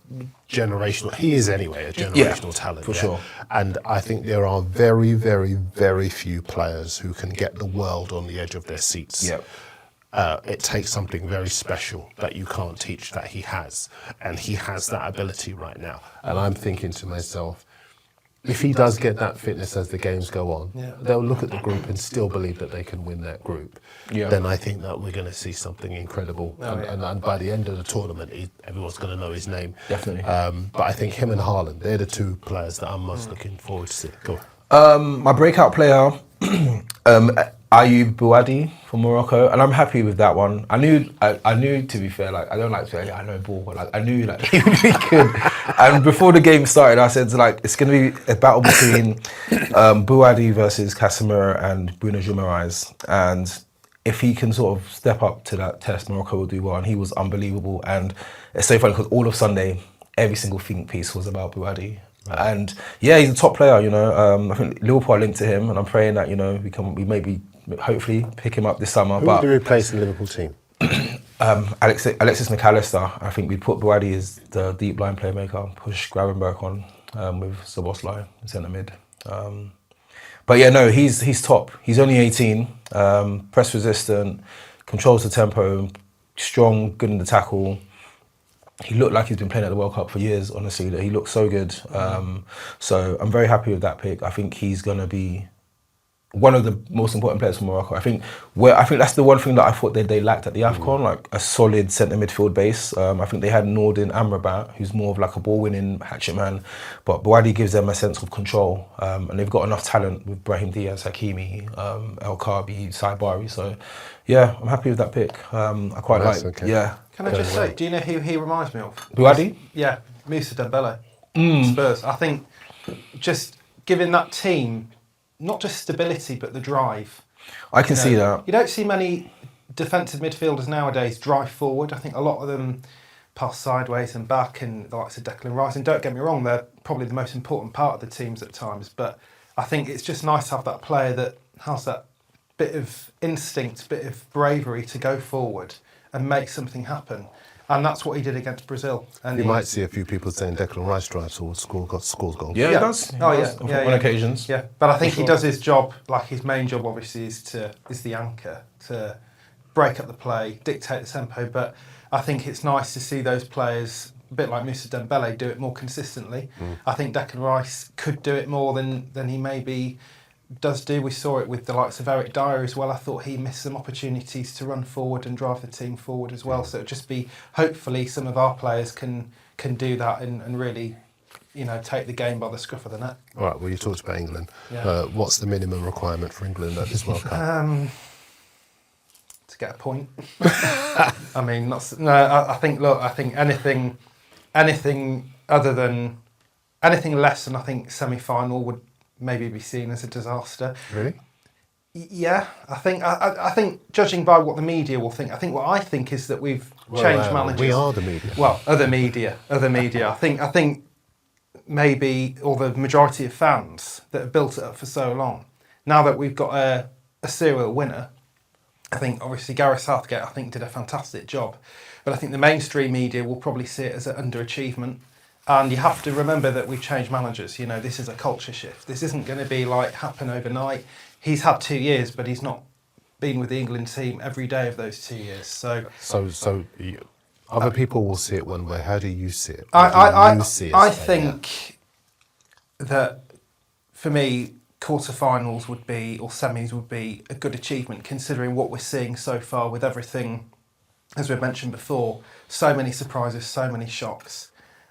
generational. He is anyway a generational talent for sure. And I think there are very, very, very few players who can get the world on the edge of their seats. Yep. It takes something very special that you can't teach that he has, and he has that ability right now. And I'm thinking to myself, if he does get that fitness as the games go on, they'll look at the group and still believe that they can win that group. Then I think that we're going to see something incredible. And by the end of the tournament, everyone's going to know his name. Definitely. But I think him and Haaland, they're the two players that I'm most looking forward to see. Go on. my breakout player, Ayoub Bouadi from Morocco, and I'm happy with that one. I knew to be fair, like I don't like to say I know ball, but like I knew like he would be good. And before the game started, I said like it's going to be a battle between Bouadi versus Casemiro and Bruno Guimaraes, and if he can sort of step up to that test, Morocco will do well. And he was unbelievable, and it's so funny because all of Sunday, every single think piece was about Bouadi. And yeah, he's a top player, you know. I think Liverpool are linked to him, and I'm praying that, you know, we maybe hopefully pick him up this summer. Who would you replace in the Liverpool team? Alexis McAllister. I think we'd put Bouadi as the deep line playmaker, push Gravenberch on with Szoboszlai in centre mid. But yeah, no, he's top. He's only 18, press resistant, controls the tempo, strong, good in the tackle. He looked like he's been playing at the World Cup for years, honestly. He looked so good. So I'm very happy with that pick. I think he's going to be one of the most important players for Morocco. I think that's the one thing that I thought they lacked at the AFCON, like a solid centre midfield base. I think they had Nordin Amrabat, who's more of like a ball-winning hatchet man, but Bouadi gives them a sense of control, and they've got enough talent with Brahim Diaz, Hakimi, El Kaabi, Saibari. So, yeah, I'm happy with that pick. I quite Nice, like. okay. Yeah. Can I just say, do you know who he reminds me of? Bouadi? Yeah, Moussa Dembele. Spurs. I think just giving that team not just stability but the drive. I can see that. You don't see many defensive midfielders nowadays drive forward. I think a lot of them pass sideways and back, and the likes of Declan Rice. And don't get me wrong, they're probably the most important part of the teams at times. But I think it's just nice to have that player that has that bit of instinct, bit of bravery to go forward and make something happen. And that's what he did against Brazil. And You might see a few people saying Declan Rice drives or scores goals. Yeah, he does. He does, on occasions. Yeah, but I think he does his job. Like his main job, obviously, is the anchor to break up the play, dictate the tempo. But I think it's nice to see those players, a bit like Moussa Dembele, do it more consistently. I think Declan Rice could do it more than he maybe does do. We saw it with the likes of Eric Dyer as well. I thought he missed some opportunities to run forward and drive the team forward as well. So it'll just be, hopefully, some of our players can do that and really, take the game by the scruff of the neck. All right, well, you talked about England. Yeah. What's the minimum requirement for England at this World Cup? To get a point. I mean, I think anything other than anything less than I think semi-final would maybe be seen as a disaster. Really? Yeah, I think judging by what the media will think, what I think is that we've changed managers. We are the media. Well, other media. I think maybe, or the majority of fans that have built it up for so long, now that we've got a serial winner, I think obviously Gareth Southgate, did a fantastic job, but I think the mainstream media will probably see it as an underachievement. And you have to remember that we've changed managers. This is a culture shift. This isn't going to be happen overnight. He's had 2 years, but he's not been with the England team every day of those 2 years. So other people will see it one way. How do you see it? I think that for me, quarterfinals would be, or semis would be, a good achievement considering what we're seeing so far with everything, as we've mentioned before, so many surprises, so many shocks.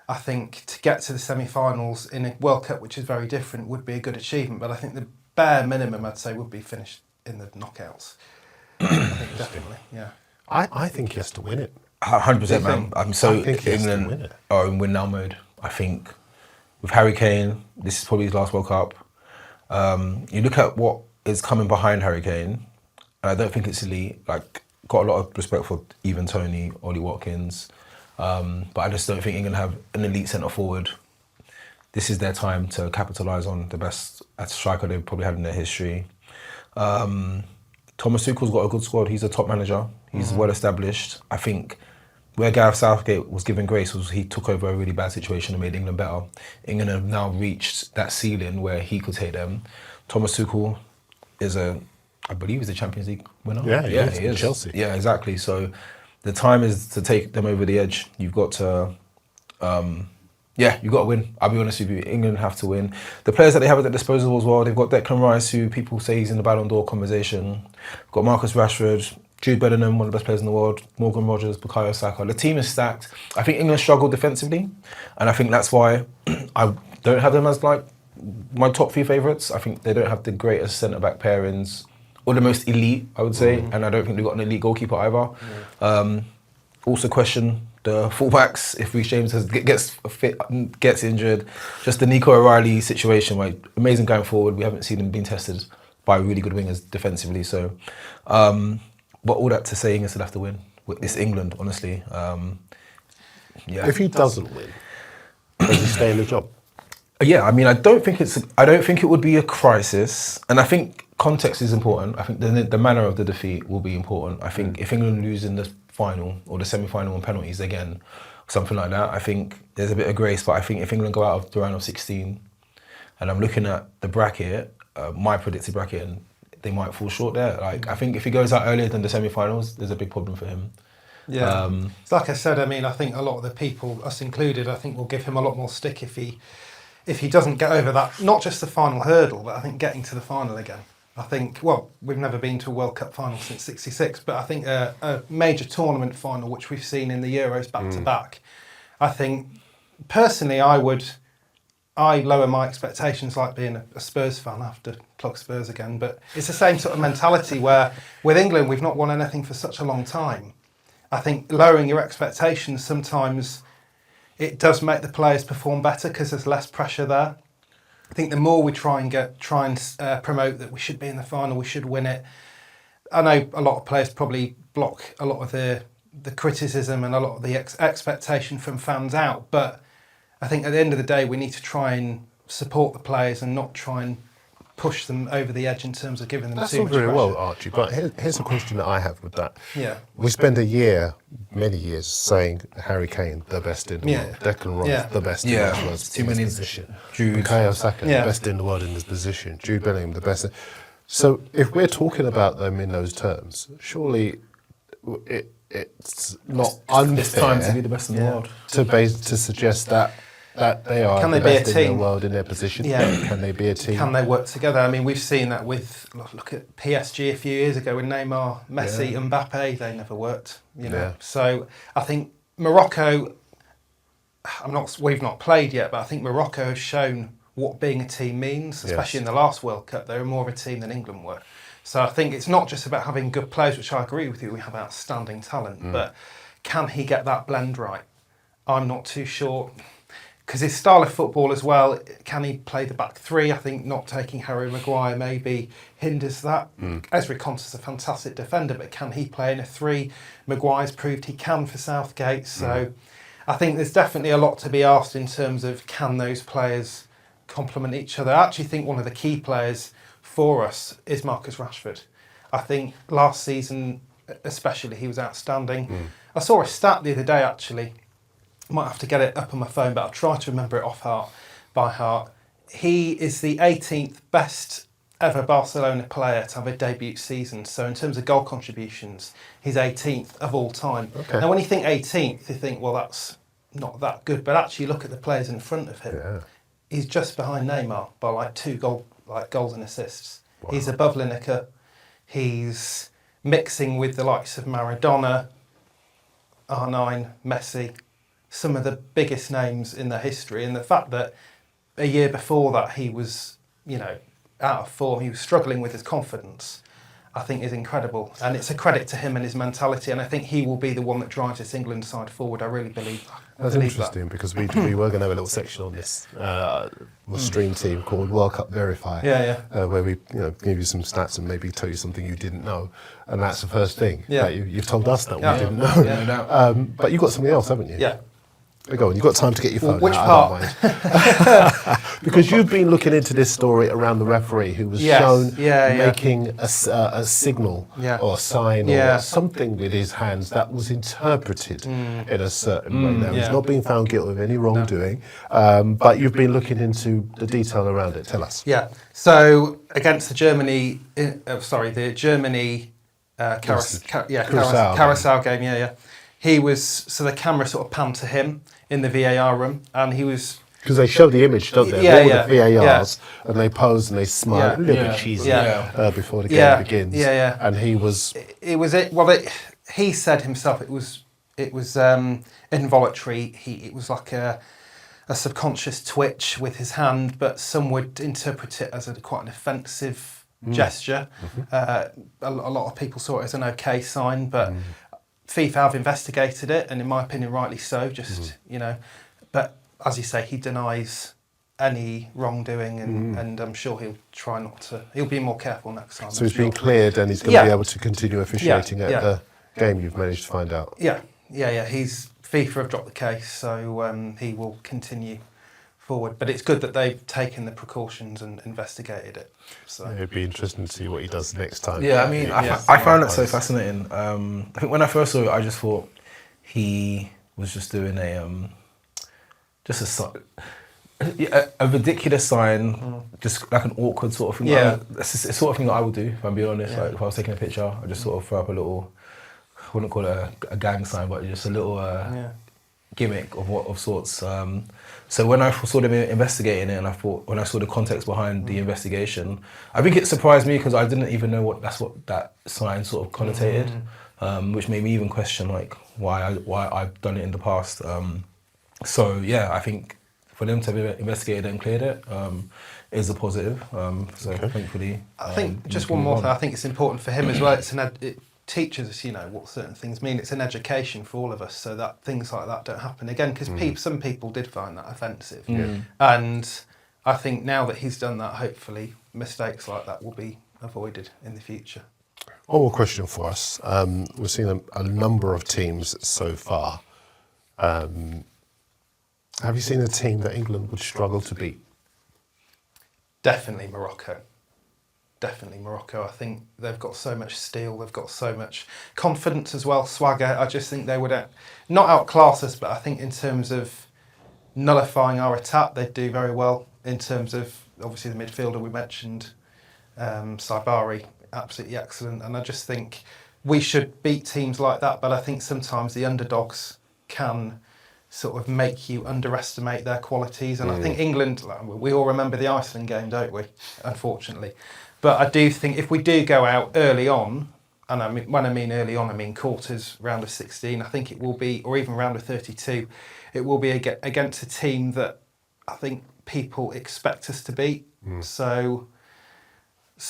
I think to get to the semi-finals in a World Cup, which is very different, would be a good achievement. But I think the bare minimum, I'd say, would be finished in the knockouts. I think definitely, yeah. I think he has to win it. 100%, man. I think he has to win England it. are in win now mode. I think with Harry Kane, this is probably his last World Cup. You look at what is coming behind Harry Kane, and I don't think it's elite. Got a lot of respect for even Tony, Ollie Watkins. But I just don't think England have an elite centre forward. This is their time to capitalise on the best striker they've probably had in their history. Thomas Tuchel's got a good squad. He's a top manager. He's well established. I think where Gareth Southgate was given grace was he took over a really bad situation and made England better. England have now reached that ceiling where he could take them. Thomas Tuchel is I believe he's a Champions League winner. Yeah, he is. Chelsea. Yeah, exactly. So the time is to take them over the edge. You've got to, you've got to win. I'll be honest with you, England have to win. The players that they have at their disposal as well, they've got Declan Rice, who people say he's in the Ballon d'Or conversation. Got Marcus Rashford, Jude Bellingham, one of the best players in the world, Morgan Rogers, Bukayo Saka. The team is stacked. I think England struggle defensively, and I think that's why I don't have them as my top 3 favourites. I think they don't have the greatest centre-back pairings, or the most elite, I would say, and I don't think they've got an elite goalkeeper either. Also question the fullbacks if Reece James gets injured. Just the Nico O'Reilly situation, amazing going forward. We haven't seen him being tested by really good wingers defensively. So, but all that to say, England still have to win. It's England, honestly. If he doesn't win, does he stay in the job? Yeah, I mean, I don't think it would be a crisis, and I think context is important. I think the manner of the defeat will be important. I think if England lose in the final or the semi-final on penalties again, something like that, I think there's a bit of grace. But I think if England go out of the round of 16, and I'm looking at the bracket, my predicted bracket, and they might fall short there. I think if he goes out earlier than the semi-finals, there's a big problem for him. Yeah, it's like I said. I mean, I think a lot of the people, us included, I think will give him a lot more stick if he doesn't get over that, not just the final hurdle, but I think getting to the final again. I think, well, we've never been to a World Cup final since '66, but I think a major tournament final, which we've seen in the Euros back to back, I think, personally, I lower my expectations like being a Spurs fan. I have to plug Spurs again, but it's the same sort of mentality where with England, we've not won anything for such a long time. I think lowering your expectations sometimes it does make the players perform better because there's less pressure there. I think the more we try and promote that we should be in the final, we should win it. I know a lot of players probably block a lot of the criticism and a lot of the expectation from fans out, but I think at the end of the day, we need to try and support the players and not try and push them over the edge in terms of giving them That's too all much very pressure. well, Archie, but here's a question that I have with that. Yeah. We spend many years, saying Harry Kane, the best in the world. Declan Rice, the best in the world. Too many position. Jude. Bukayo Saka, the best in the world in his position. Jude Bellingham, the best. So if we're talking about them in those terms, surely it's not unfair It's time to be the best in the world. to suggest that they are Can the they be a best in the team? world in their position. Yeah. Can they be a team? Can they work together? I mean, we've seen that with, look at PSG a few years ago with Neymar, Messi, Mbappe, they never worked, you know. Yeah. So I think Morocco, we've not played yet, but I think Morocco has shown what being a team means, especially in the last World Cup. They were more of a team than England were. So I think it's not just about having good players, which I agree with you, we have outstanding talent, but can he get that blend right? I'm not too sure. Because his style of football as well, can he play the back three? I think not taking Harry Maguire maybe hinders that. Ezri Konsa's a fantastic defender, but can he play in a three? Maguire's proved he can for Southgate. So I think there's definitely a lot to be asked in terms of can those players complement each other. I actually think one of the key players for us is Marcus Rashford. I think last season especially he was outstanding. I saw a stat the other day actually. Might have to get it up on my phone, but I'll try to remember it by heart. He is the 18th best ever Barcelona player to have a debut season. So in terms of goal contributions, he's 18th of all time. Okay. Now when you think 18th, you think, well, that's not that good. But actually look at the players in front of him. Yeah. He's just behind Neymar by like two goals and assists. Wow. He's above Lineker. He's mixing with the likes of Maradona, R9, Messi, some of the biggest names in their history, and the fact that a year before that he was, out of form, he was struggling with his confidence, I think is incredible. And it's a credit to him and his mentality, and I think he will be the one that drives this England side forward. I really believe that. That's interesting because we were going to have a little section on this stream team called World Cup Verify, where we give you some stats and maybe tell you something you didn't know, and that's the first thing that you've told us that we didn't know. But you've got something else, haven't you? Yeah. Go on, you've got time to get your phone Which out. part? I don't mind. Because you've been looking into this story around the referee who was shown making a signal or sign or something with his hands that was interpreted in a certain way. Now, he's not been found guilty of any wrongdoing, but you've been looking into the detail around it. Tell us. Yeah. So against the Germany Carousel game, he was, so the camera sort of panned to him in the VAR room, and he was... Because they show the image, don't they? All the VARs, and they pose and they smile, a little bit cheesy before the game begins. And he was... He said himself it was involuntary. It was like a subconscious twitch with his hand, but some would interpret it as quite an offensive gesture. A lot of people saw it as an okay sign, but... FIFA have investigated it, and in my opinion, rightly so. But as you say, he denies any wrongdoing, and I'm sure he'll try not to. He'll be more careful next time. So he's been cleared, and he's going to be able to continue officiating at the game. You've managed to find out. Yeah. FIFA have dropped the case, so he will continue forward. But it's good that they've taken the precautions and investigated it. So it'd be interesting to see what he does next time. Yeah, I mean, I found that so fascinating. I think when I first saw it, I just thought he was just doing a ridiculous sign, just like an awkward sort of thing. It's the sort of thing that I would do, if I'm being honest. Like if I was taking a picture, I'd just sort of throw up a little, I wouldn't call it a gang sign, but just a little gimmick of sorts. So when I saw them investigating it, and when I saw the context behind the investigation, I think it surprised me because I didn't even know what that sign sort of connotated, which made me even question like why I've done it in the past. So yeah, I think for them to have investigated and cleared it is a positive. So thankfully, I think just we one can more move thing. on. I think it's important for him as well. It teaches us, what certain things mean. It's an education for all of us, so that things like that don't happen again. Because some people did find that offensive, and I think now that he's done that, hopefully mistakes like that will be avoided in the future. One more question for us. We've seen a number of teams so far. Have you seen a team that England would struggle to beat? Definitely Morocco. I think they've got so much steel, they've got so much confidence as well, swagger. I just think they would not outclass us, but I think in terms of nullifying our attack, they'd do very well. In terms of, obviously, the midfielder we mentioned, Saibari, absolutely excellent. And I just think we should beat teams like that, but I think sometimes the underdogs can sort of make you underestimate their qualities. And I think England, we all remember the Iceland game, don't we? Unfortunately. But I do think if we do go out early on, and when I mean early on, I mean quarters, round of 16, I think it will be, or even round of 32, it will be against a team that I think people expect us to beat. So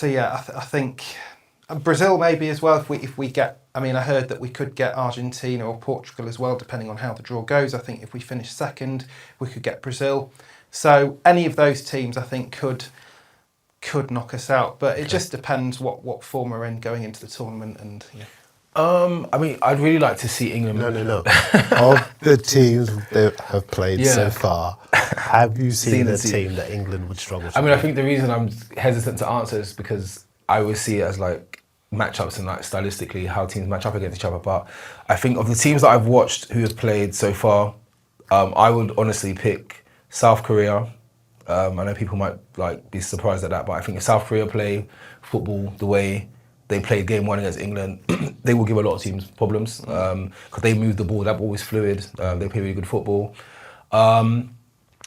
yeah, I think Brazil maybe as well, if we get, I heard that we could get Argentina or Portugal as well, depending on how the draw goes. I think if we finish second, we could get Brazil. So any of those teams, I think, could knock us out. But it just depends what form we're in going into the tournament. And I'd really like to see England. No. Of the teams that have played so far, have you seen a team that England would struggle to beat? I think the reason I'm hesitant to answer is because I always see it as like matchups and like stylistically how teams match up against each other. But I think of the teams that I've watched who have played so far, I would honestly pick South Korea. I know people might be surprised at that, but I think if South Korea play football the way they played game one against England, they will give a lot of teams problems because they move the ball. That ball is fluid. They play really good football. I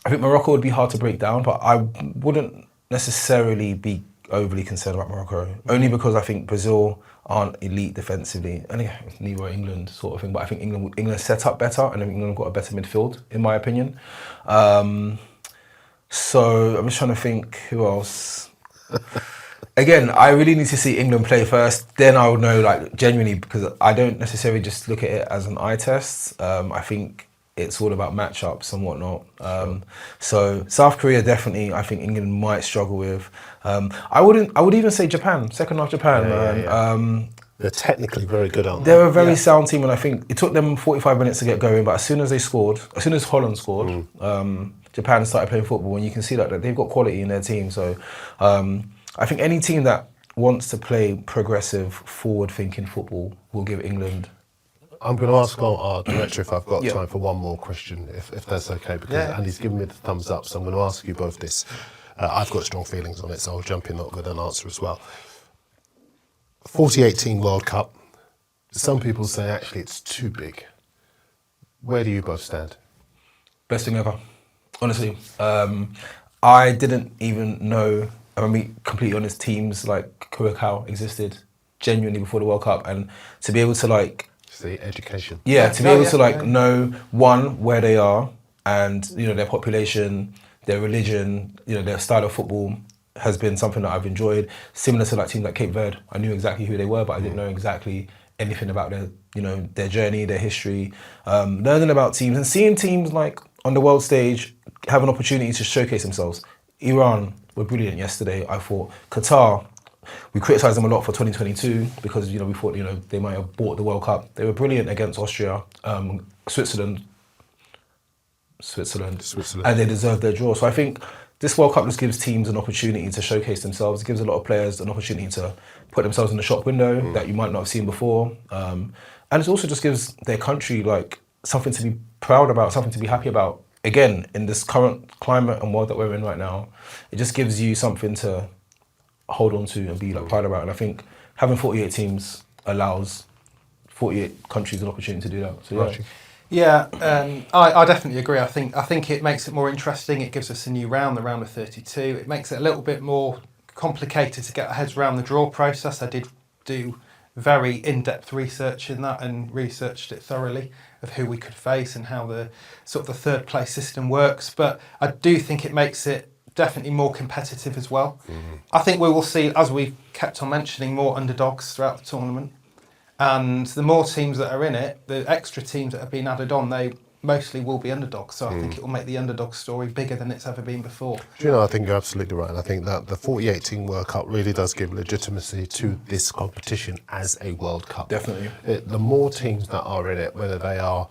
think Morocco would be hard to break down, but I wouldn't necessarily be overly concerned about Morocco, only because I think Brazil aren't elite defensively, and neither are England, sort of thing. But I think England set up better, and I think England got a better midfield, in my opinion. So I'm just trying to think who else. Again, I really need to see England play first. Then I would know, genuinely, because I don't necessarily just look at it as an eye test. I think it's all about matchups and whatnot. So South Korea, definitely, I think England might struggle with. I would even say Japan, second half Japan, man. They're technically very good, aren't they? They're a very sound team, and I think it took them 45 minutes to get going, but as soon as Holland scored, Japan started playing football, and you can see that they've got quality in their team. So I think any team that wants to play progressive, forward-thinking football will give England. I'm going to ask our director if I've got time for one more question, if that's okay, because Andy's given me the thumbs up, so I'm going to ask you both this. I've got strong feelings on it, so I'll jump in with an answer as well. 4018 World Cup. Some people say actually it's too big. Where do you both stand? Best thing ever, honestly. I didn't even know, I'm going to be completely honest, teams like Curacao existed genuinely before the World Cup, and to be able to See, education. Yeah, to be able to know, one, where they are, and their population, their religion, their style of football has been something that I've enjoyed. Similar to teams like Cape Verde, I knew exactly who they were, but I didn't know exactly anything about their journey, their history. Learning about teams and seeing teams on the world stage have an opportunity to showcase themselves. Iran were brilliant yesterday, I thought. Qatar, we criticised them a lot for 2022 because we thought they might have bought the World Cup. They were brilliant against Austria, Switzerland, and they deserved their draw. So I think this World Cup just gives teams an opportunity to showcase themselves. It gives a lot of players an opportunity to put themselves in the shop window that you might not have seen before, and it also just gives their country something to be proud about, something to be happy about. Again, in this current climate and world that we're in right now, it just gives you something to hold on to and be proud about. And I think having 48 teams allows 48 countries an opportunity to do that. So Yeah, I definitely agree. I think it makes it more interesting. It gives us a new round, the round of 32. It makes it a little bit more complicated to get our heads around the draw process. I did do very in-depth research in that and researched it thoroughly of who we could face and how the sort of the third place system works. But I do think it makes it definitely more competitive as well. I think we will see, as we've kept on mentioning, more underdogs throughout the tournament. And the more teams that are in it, the extra teams that have been added on, they mostly will be underdogs. So I think it will make the underdog story bigger than it's ever been before. Do you know, I think you're absolutely right. I think that the 48-team World Cup really does give legitimacy to this competition as a World Cup. Definitely. The more teams that are in it, whether they are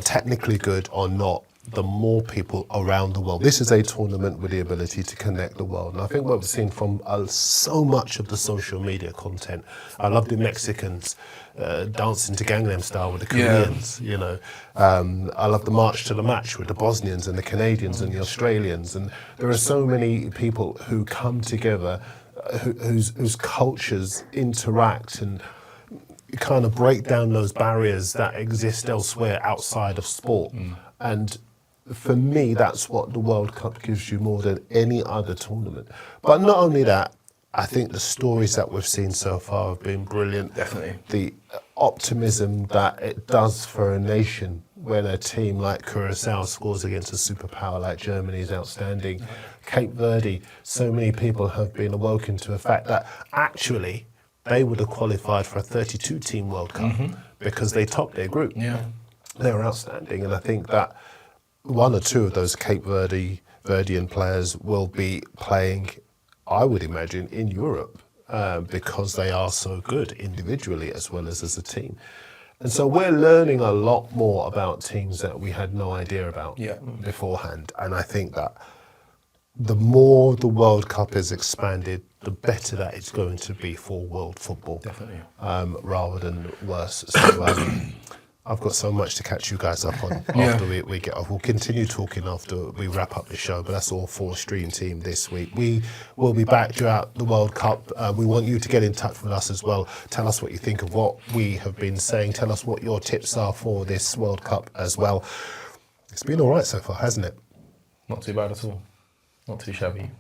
technically good or not, the more people around the world. This is a tournament with the ability to connect the world. And I think what we've seen from so much of the social media content, I love the Mexicans dancing to Gangnam Style with the Koreans, you know. I love the March to the Match with the Bosnians and the Canadians and the Australians. And there are so many people who come together whose cultures interact and kind of break down those barriers that exist elsewhere outside of sport. And for me, that's what the World Cup gives you more than any other tournament. But not only that, I think the stories that we've seen so far have been brilliant. Definitely. The optimism that it does for a nation when a team like Curacao scores against a superpower like Germany is outstanding. Cape Verde, so many people have been awoken to the fact that actually they would have qualified for a 32-team World Cup because they topped their group. Yeah. They were outstanding, and I think that one or two of those Cape Verdean players will be playing, I would imagine, in Europe because they are so good individually as well as a team. And so we're learning a lot more about teams that we had no idea about beforehand. And I think that the more the World Cup is expanded, the better that it's going to be for world football. Definitely. Rather than worse. So I've got so much to catch you guys up on after we get off. We'll continue talking after we wrap up the show, but that's all for Stream Team this week. We will be back throughout the World Cup. We want you to get in touch with us as well. Tell us what you think of what we have been saying. Tell us what your tips are for this World Cup as well. It's been all right so far, hasn't it? Not too bad at all. Not too shabby.